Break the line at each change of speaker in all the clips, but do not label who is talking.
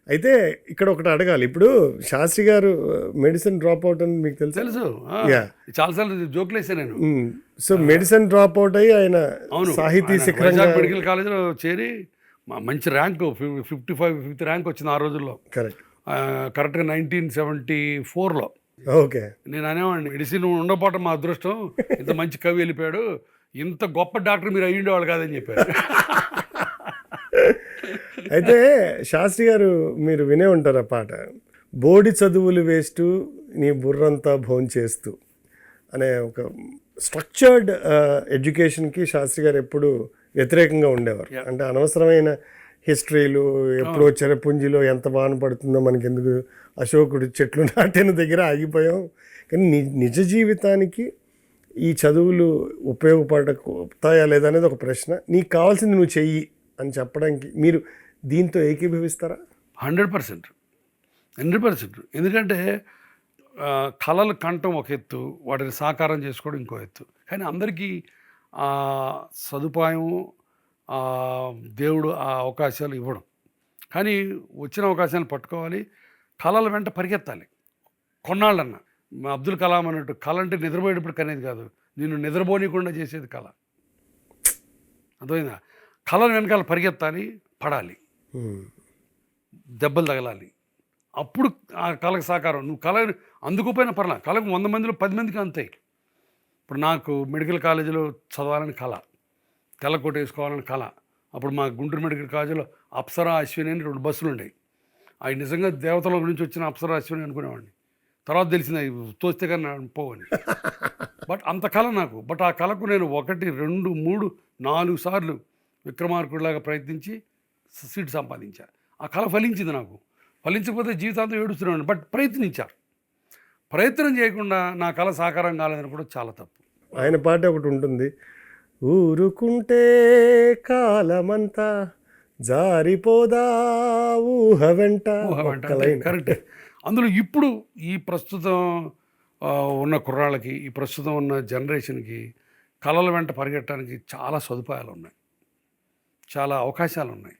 అయితే ఇక్కడ ఒకటి అడగాలి. ఇప్పుడు శాస్త్రి గారు మెడిసిన్ డ్రాప్ అవుట్ అని మీకు తెలుసు.
తెలుసు,
యా.
చాలాసార్లు జోకులు వేసాను నేను.
సో మెడిసిన్ డ్రాప్ అవుట్ అయ్యి ఆయన
అవును,
సాహితీ శిఖరంగా
మెడికల్ కాలేజ్లో చేరి మంచి ర్యాంక్ 55th ర్యాంక్ వచ్చింది ఆ రోజుల్లో.
కరెక్ట్.
కరెక్ట్గా 1974లో.
ఓకే.
నేను అనేవాడిని, మెడిసిన్ ఉండకపోవటం మా అదృష్టం, ఇంత మంచి కవి వెళ్ళిపోయాడు, ఇంత గొప్ప డాక్టర్ మీరు అయ్యిండేవాళ్ళు కాదని చెప్పారు.
అయితే శాస్త్రి గారు మీరు వినే ఉంటారు ఆ పాట, బోడి చదువులు వేస్తూ నీ బుర్రంతా భోంచేస్తూ అనే ఒక స్ట్రక్చర్డ్ ఎడ్యుకేషన్కి శాస్త్రి గారు ఎప్పుడు వ్యతిరేకంగా ఉండేవారు. అంటే అనవసరమైన హిస్టరీలు, ఎప్పుడో చెరపుంజిలో ఎంత బాధ పడుతుందో మనకి ఎందుకు, అశోకుడు చెట్లు నాటిన దగ్గర ఆగిపోయాం. కానీ నిజ జీవితానికి ఈ చదువులు ఉపయోగపడతాయా లేదా అనేది ఒక ప్రశ్న. నీకు కావాల్సింది నువ్వు చెయ్యి అని చెప్పడానికి మీరు దీంతో ఏకీభవిస్తారా?
100%. ఎందుకంటే కళలు కంఠం ఒక ఎత్తు, వాటిని సాకారం చేసుకోవడం ఇంకో ఎత్తు. కానీ అందరికీ సదుపాయం దేవుడు ఆ అవకాశాలు ఇవ్వడం. కానీ వచ్చిన అవకాశాలను పట్టుకోవాలి, కళల వెంట పరిగెత్తాలి కొన్నాళ్ళన్నా. అబ్దుల్ కలాం అన్నట్టు, కళ అంటే నిద్రపోయేటప్పుడు కనేది కాదు, నేను నిద్రపోనీయకుండా చేసేది కళ. అర్థమైందా? కళల వెనకాల పరిగెత్తాలి, పడాలి, దెబ్బలు తగలాలి, అప్పుడు ఆ కళకు సాకారం. నువ్వు కళ అందుకోపోయినా పర్లా, కళకు 100 మందిలో 10 మందికి అంతే. ఇప్పుడు నాకు మెడికల్ కాలేజీలో చదవాలని కళ, తెల్లకోట వేసుకోవాలని కళ. అప్పుడు మా గుంటూరు మెడికల్ కాలేజీలో అప్సరా, అశ్విని అని 2 బస్సులు ఉండేవి. అవి నిజంగా దేవతల నుంచి వచ్చిన అప్సరా, అశ్విని అనుకునేవాడిని. తర్వాత తెలిసింది అవి తోస్తే కానీ పోవని. బట్ అంత కళ నాకు. బట్ ఆ కళకు నేను 1, 2, 3, 4 సార్లు విక్రమార్కుడిలాగా ప్రయత్నించి సీట్ సంపాదించాను. ఆ కళ ఫలించింది నాకు. ఫలించకపోతే జీవితాంతం ఏడుస్తున్నాను. బట్ ప్రయత్నం చేయకుండా నా కళ సాకారం కాలేదని కూడా చాలా తప్పు.
ఆయన పాట ఒకటి ఉంటుంది, ఊరుకుంటే కాలమంతా జారిపోదా ఊహ వెంట.
కరెక్ట్. అందులో ఇప్పుడు ఈ ప్రస్తుతం ఉన్న కుర్రాళ్ళకి, ఈ ప్రస్తుతం ఉన్న జనరేషన్కి కళల వెంట పరిగెట్టడానికి చాలా సదుపాయాలు ఉన్నాయి, చాలా అవకాశాలు ఉన్నాయి.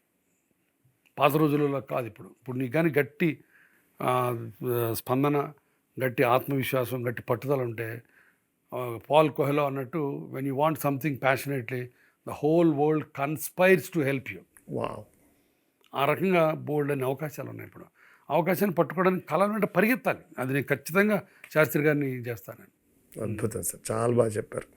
పాత రోజులలో కాదు. ఇప్పుడు నీకు కానీ గట్టి స్పందన, గట్టి ఆత్మవిశ్వాసం, గట్టి పట్టుదల ఉంటే, పాల్ కోహెలో అన్నట్టు, when you want something passionately the whole world conspires to help you. ఆ రకంగా బోల్డ్ అనే అవకాశాలు ఉన్నాయి. ఇప్పుడు అవకాశాన్ని పట్టుకోవడానికి కళల వెంట పరిగెత్తాలి. అది నేను ఖచ్చితంగా శాస్త్రి గారిని చేస్తాను.
అద్భుతం సార్, చాలా బాగా చెప్పారు.